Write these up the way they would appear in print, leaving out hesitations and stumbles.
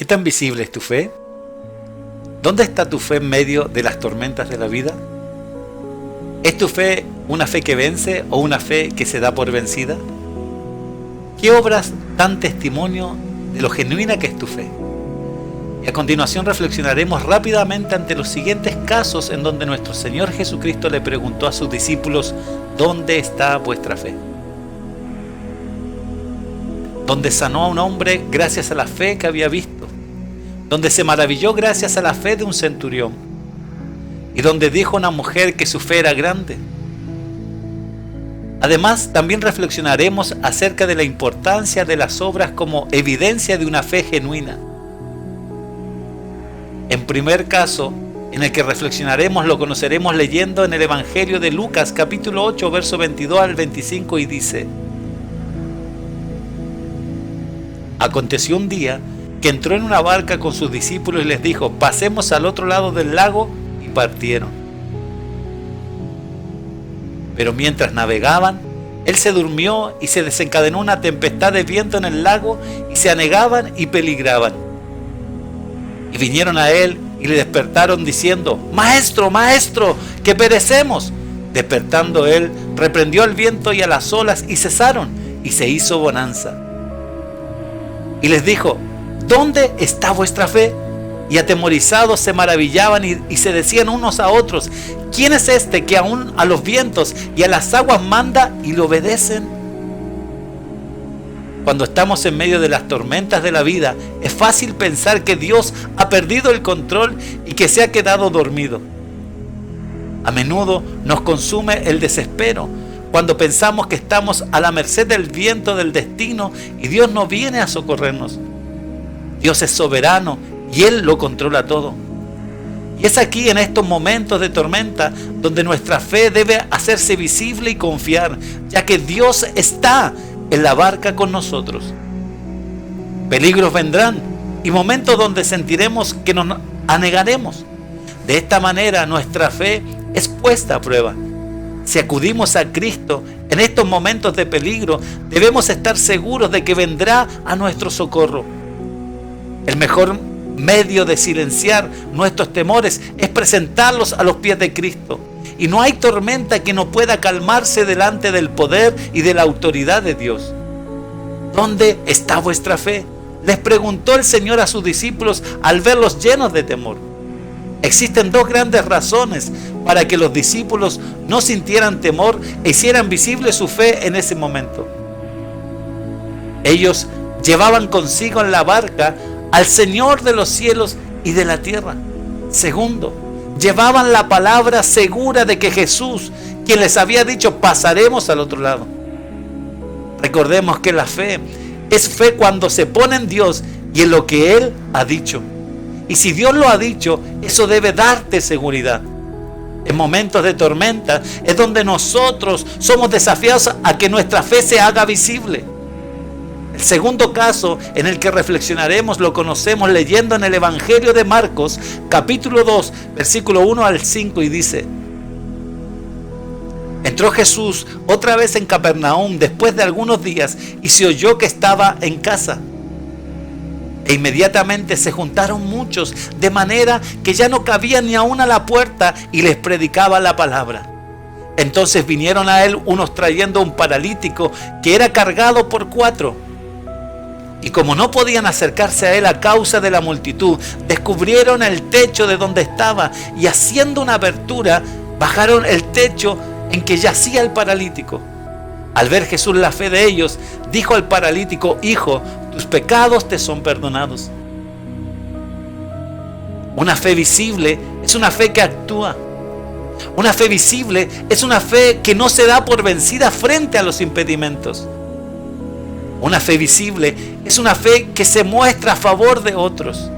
¿Qué tan visible es tu fe? ¿Dónde está tu fe en medio de las tormentas de la vida? ¿Es tu fe una fe que vence o una fe que se da por vencida? ¿Qué obras dan testimonio de lo genuina que es tu fe? Y a continuación reflexionaremos rápidamente ante los siguientes casos en donde nuestro Señor Jesucristo le preguntó a sus discípulos: ¿dónde está vuestra fe? Donde sanó a un hombre gracias a la fe que había visto, donde se maravilló gracias a la fe de un centurión, y donde dijo a una mujer que su fe era grande. Además, también reflexionaremos acerca de la importancia de las obras como evidencia de una fe genuina. En primer caso, en el que reflexionaremos, lo conoceremos leyendo en el Evangelio de Lucas, capítulo 8, verso 22 al 25, y dice: Aconteció un día que entró en una barca con sus discípulos y les dijo: pasemos al otro lado del lago, y partieron. Pero mientras navegaban, él se durmió y se desencadenó una tempestad de viento en el lago, y se anegaban y peligraban. Y vinieron a él y le despertaron diciendo: Maestro, maestro, que perecemos. Despertando él, reprendió al viento y a las olas, y cesaron, y se hizo bonanza. Y les dijo: ¿dónde está vuestra fe? Y atemorizados se maravillaban y se decían unos a otros: ¿quién es este que aún a los vientos y a las aguas manda y le obedecen? Cuando estamos en medio de las tormentas de la vida, es fácil pensar que Dios ha perdido el control y que se ha quedado dormido. A menudo nos consume el desespero cuando pensamos que estamos a la merced del viento del destino y Dios no viene a socorrernos. Dios es soberano y Él lo controla todo. Y es aquí, en estos momentos de tormenta, donde nuestra fe debe hacerse visible y confiar, ya que Dios está en la barca con nosotros. Peligros vendrán y momentos donde sentiremos que nos anegaremos. De esta manera nuestra fe es puesta a prueba. Si acudimos a Cristo en estos momentos de peligro, debemos estar seguros de que vendrá a nuestro socorro. El mejor medio de silenciar nuestros temores es presentarlos a los pies de Cristo. Y no hay tormenta que no pueda calmarse delante del poder y de la autoridad de Dios. ¿Dónde está vuestra fe?, les preguntó el Señor a sus discípulos al verlos llenos de temor. Existen dos grandes razones para que los discípulos no sintieran temor e hicieran visible su fe en ese momento. Ellos llevaban consigo en la barca al Señor de los cielos y de la tierra. Segundo, llevaban la palabra segura de que Jesús, quien les había dicho: pasaremos al otro lado. Recordemos que la fe es fe cuando se pone en Dios y en lo que Él ha dicho. Y si Dios lo ha dicho, eso debe darte seguridad. En momentos de tormenta es donde nosotros somos desafiados a que nuestra fe se haga visible. El segundo caso en el que reflexionaremos lo conocemos leyendo en el Evangelio de Marcos, capítulo 2, versículo 1 al 5, y dice: Entró Jesús otra vez en Capernaum después de algunos días y se oyó que estaba en casa. E inmediatamente se juntaron muchos, de manera que ya no cabía ni aún a la puerta, y les predicaba la palabra. Entonces vinieron a él unos trayendo un paralítico que era cargado por 4. Y como no podían acercarse a él a causa de la multitud, descubrieron el techo de donde estaba, y haciendo una abertura, bajaron el techo en que yacía el paralítico. Al ver Jesús la fe de ellos, dijo al paralítico: Hijo, tus pecados te son perdonados. Una fe visible es una fe que actúa. Una fe visible es una fe que no se da por vencida frente a los impedimentos. Una fe visible es una fe que se muestra a favor de otros.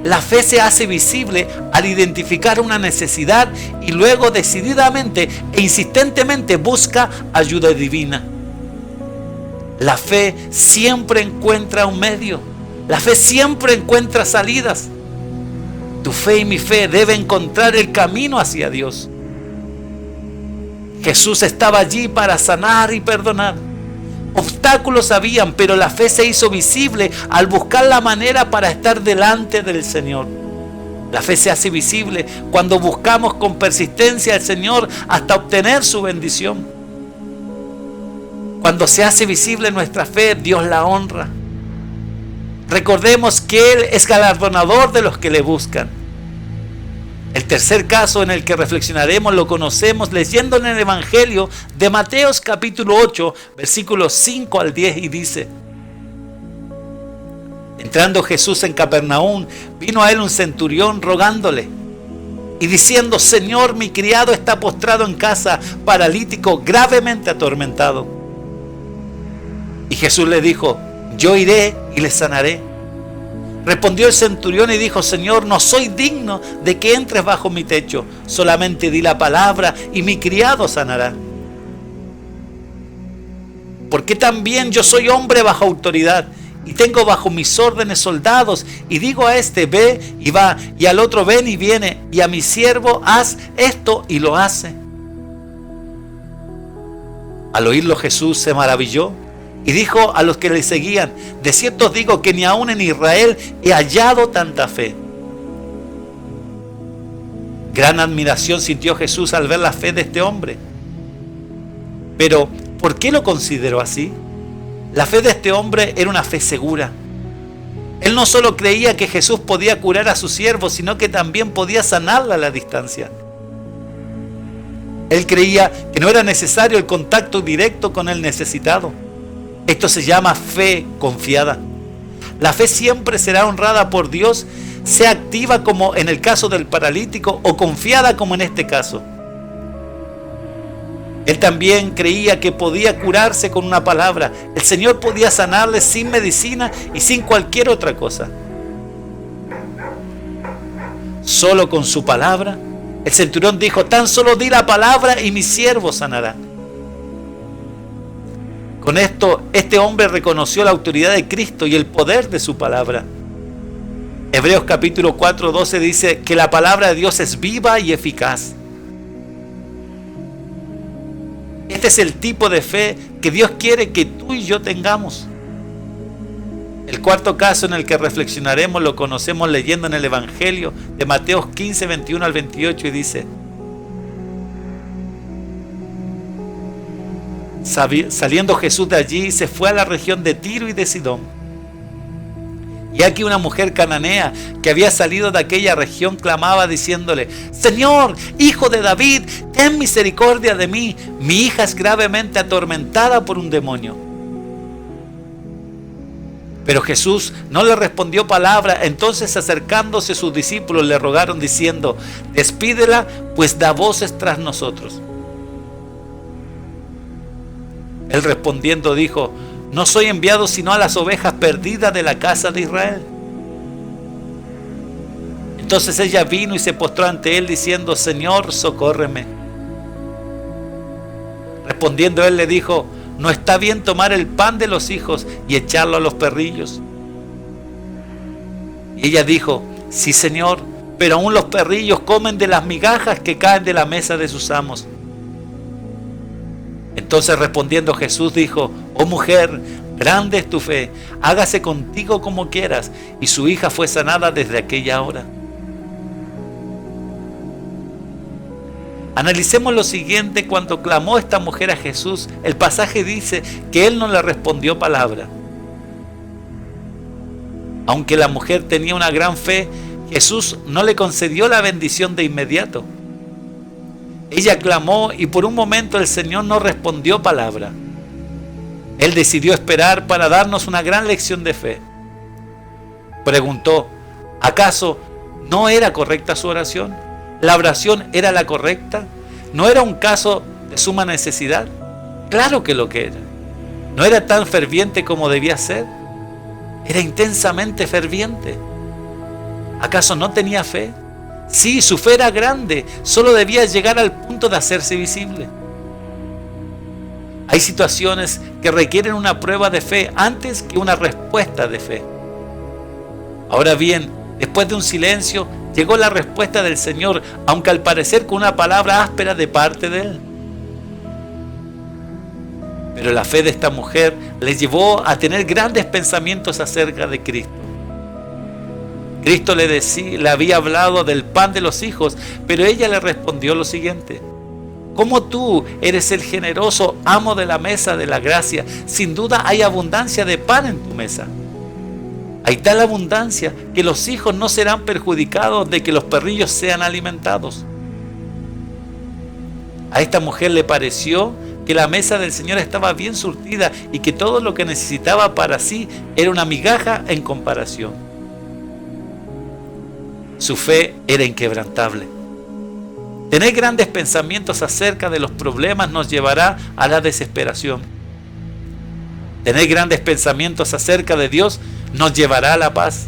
La fe se hace visible al identificar una necesidad y luego decididamente e insistentemente busca ayuda divina. La fe siempre encuentra un medio. La fe siempre encuentra salidas. Tu fe y mi fe deben encontrar el camino hacia Dios. Jesús estaba allí para sanar y perdonar. Obstáculos habían, pero la fe se hizo visible al buscar la manera para estar delante del Señor. La fe se hace visible cuando buscamos con persistencia al Señor hasta obtener su bendición. Cuando se hace visible nuestra fe, Dios la honra. Recordemos que Él es galardonador de los que le buscan. El tercer caso en el que reflexionaremos lo conocemos leyendo en el Evangelio de Mateo capítulo 8, versículos 5 al 10, y dice: entrando Jesús en Capernaum, vino a él un centurión rogándole y diciendo: Señor, mi criado está postrado en casa, paralítico, gravemente atormentado. Y Jesús le dijo: yo iré y le sanaré. Respondió el centurión y dijo: Señor, no soy digno de que entres bajo mi techo, solamente di la palabra y mi criado sanará. Porque también yo soy hombre bajo autoridad y tengo bajo mis órdenes soldados, y digo a este: ve y va, y al otro: ven y viene, y a mi siervo: haz esto, y lo hace. Al oírlo Jesús se maravilló y dijo a los que le seguían: de cierto os digo que ni aún en Israel he hallado tanta fe. Gran admiración sintió Jesús al ver la fe de este hombre. Pero, ¿por qué lo consideró así? La fe de este hombre era una fe segura. Él no solo creía que Jesús podía curar a su siervo, sino que también podía sanarla a la distancia. Él creía que no era necesario el contacto directo con el necesitado. Esto se llama fe confiada. La fe siempre será honrada por Dios, sea activa como en el caso del paralítico o confiada como en este caso. Él también creía que podía curarse con una palabra. El Señor podía sanarle sin medicina y sin cualquier otra cosa. Solo con su palabra. El centurión dijo: tan solo di la palabra y mi siervo sanará. Con esto, este hombre reconoció la autoridad de Cristo y el poder de su palabra. Hebreos capítulo 4, 12 dice que la palabra de Dios es viva y eficaz. Este es el tipo de fe que Dios quiere que tú y yo tengamos. El cuarto caso en el que reflexionaremos lo conocemos leyendo en el Evangelio de Mateo 15, 21 al 28, y dice: saliendo Jesús de allí, se fue a la región de Tiro y de Sidón. Y aquí una mujer cananea que había salido de aquella región clamaba diciéndole: Señor, hijo de David, ten misericordia de mí, mi hija es gravemente atormentada por un demonio. Pero Jesús no le respondió palabra. Entonces, acercándose sus discípulos, le rogaron diciendo: despídela, pues da voces tras nosotros. Él respondiendo dijo: no soy enviado sino a las ovejas perdidas de la casa de Israel. Entonces ella vino y se postró ante él diciendo: Señor, socórreme. Respondiendo él le dijo: no está bien tomar el pan de los hijos y echarlo a los perrillos. Y ella dijo: sí, Señor, pero aún los perrillos comen de las migajas que caen de la mesa de sus amos. Entonces respondiendo Jesús dijo: oh mujer, grande es tu fe, hágase contigo como quieras. Y su hija fue sanada desde aquella hora. Analicemos lo siguiente. Cuando clamó esta mujer a Jesús, el pasaje dice que él no le respondió palabra. Aunque la mujer tenía una gran fe, Jesús no le concedió la bendición de inmediato. Ella clamó y por un momento el Señor no respondió palabra. Él decidió esperar para darnos una gran lección de fe. Preguntó: ¿acaso no era correcta su oración? ¿La oración era la correcta? ¿No era un caso de suma necesidad? Claro que lo que era. ¿No era tan ferviente como debía ser? Era intensamente ferviente. ¿Acaso no tenía fe? Sí, su fe era grande, solo debía llegar al punto de hacerse visible. Hay situaciones que requieren una prueba de fe antes que una respuesta de fe. Ahora bien, después de un silencio, llegó la respuesta del Señor, aunque al parecer con una palabra áspera de parte de Él. Pero la fe de esta mujer le llevó a tener grandes pensamientos acerca de Cristo. Cristo le había hablado del pan de los hijos, pero ella le respondió lo siguiente: como tú eres el generoso amo de la mesa de la gracia, sin duda hay abundancia de pan en tu mesa. Hay tal abundancia que los hijos no serán perjudicados de que los perrillos sean alimentados. A esta mujer le pareció que la mesa del Señor estaba bien surtida y que todo lo que necesitaba para sí era una migaja en comparación. Su fe era inquebrantable. Tener grandes pensamientos acerca de los problemas nos llevará a la desesperación. Tener grandes pensamientos acerca de Dios nos llevará a la paz.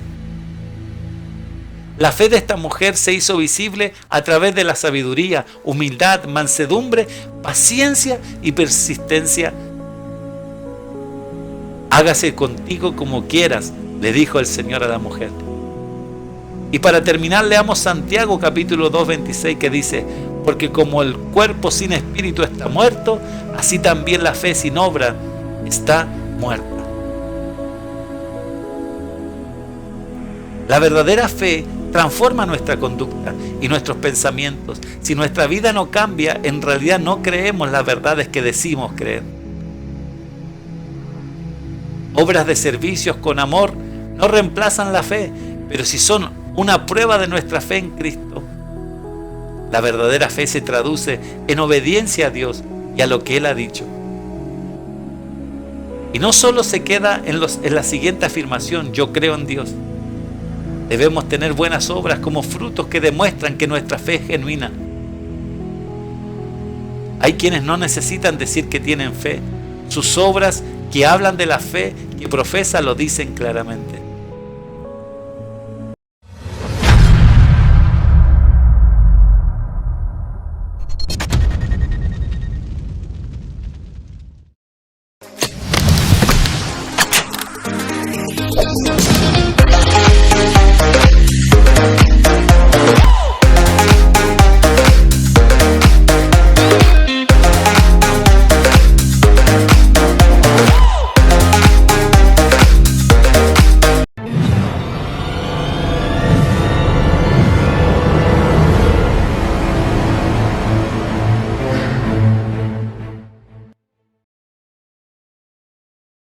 La fe de esta mujer se hizo visible a través de la sabiduría, humildad, mansedumbre, paciencia y persistencia. Hágase contigo como quieras, le dijo el Señor a la mujer. Y para terminar, leamos Santiago capítulo 2, 26, que dice: porque como el cuerpo sin espíritu está muerto, así también la fe sin obra está muerta. La verdadera fe transforma nuestra conducta y nuestros pensamientos. Si nuestra vida no cambia, en realidad no creemos las verdades que decimos creer. Obras de servicios con amor no reemplazan la fe, pero si son una prueba de nuestra fe en Cristo. La verdadera fe se traduce en obediencia a Dios y a lo que Él ha dicho. Y no solo se queda en la siguiente afirmación: yo creo en Dios. Debemos tener buenas obras como frutos que demuestran que nuestra fe es genuina. Hay quienes no necesitan decir que tienen fe. Sus obras que hablan de la fe que profesa lo dicen claramente.